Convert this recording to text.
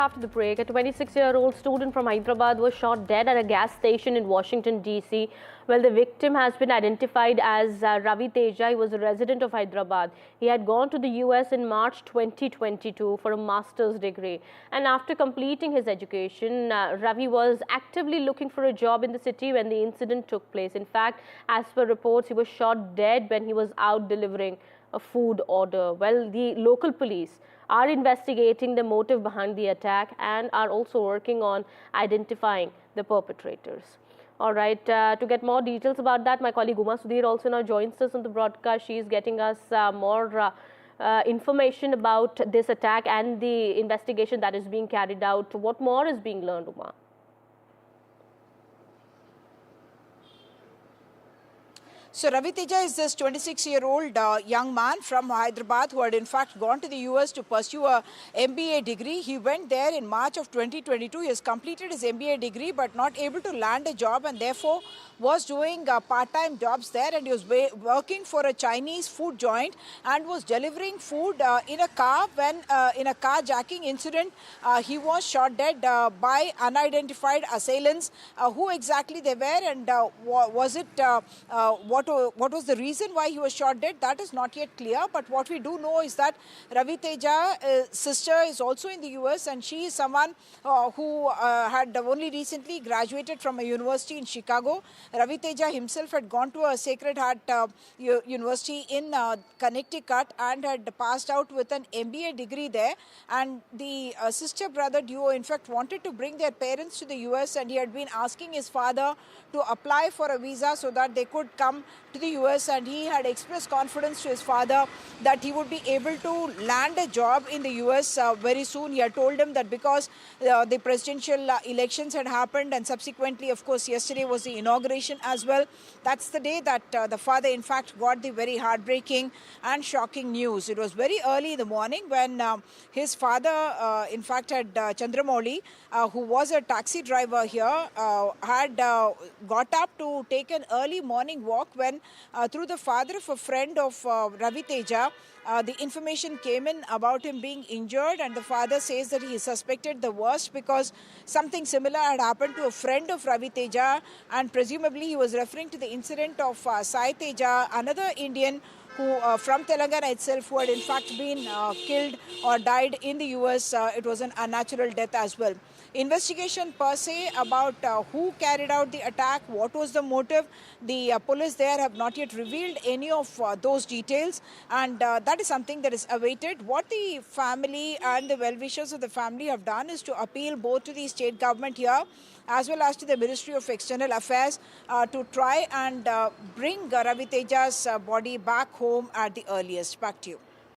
After the break, a 26-year-old student from Hyderabad was shot dead at a gas station in Washington, D.C. Well, the victim has been identified as Ravi Teja. He was a resident of Hyderabad. He had gone to the U.S. in March 2022 for a master's degree. And after completing his education, Ravi was actively looking for a job in the city when the incident took place. In fact, as per reports, he was shot dead when he was out delivering a food order. Well, the local police are investigating the motive behind the attack and are also working on identifying the perpetrators. All right, to get more details about that, my colleague Uma Sudhir also now joins us on the broadcast. She is getting us more information about this attack and the investigation that is being carried out. What more is being learned, Uma? So Ravi Teja is this 26-year-old young man from Hyderabad who had in fact gone to the US to pursue a MBA degree. He went there in March of 2022. He has completed his MBA degree but not able to land a job and therefore was doing part-time jobs there, and he was working for a Chinese food joint and was delivering food in a car when in a carjacking incident he was shot dead by unidentified assailants. Who exactly they were and was it what was the reason why he was shot dead, that is not yet clear. But what we do know is that Ravi Teja's sister is also in the US, and she is someone who had only recently graduated from a university in Chicago. Ravi Teja himself had gone to a Sacred Heart University in Connecticut and had passed out with an MBA degree there. And the sister-brother duo in fact wanted to bring their parents to the US, and he had been asking his father to apply for a visa so that they could come to the US, and he had expressed confidence to his father that he would be able to land a job in the US very soon. He had told him that because the presidential elections had happened, and subsequently, of course, yesterday was the inauguration as well. That's the day that the father, in fact, got the very heartbreaking and shocking news. It was very early in the morning when his father, in fact, had Chandramouli, who was a taxi driver here, had got up to take an early morning walk when through the father of a friend of Ravi Teja, the information came in about him being injured, and the father says that he suspected the worst because something similar had happened to a friend of Ravi Teja, and presumably he was referring to the incident of Sai Teja, another Indian who from Telangana itself, who had in fact been killed or died in the US. It was an unnatural death as well. Investigation per se about who carried out the attack, what was the motive, the police there have not yet revealed any of those details, and that is something that is awaited. What the family and the well-wishers of the family have done is to appeal both to the state government here as well as to the Ministry of External Affairs to try and bring Ravi Teja's body back home at the earliest. Back to you.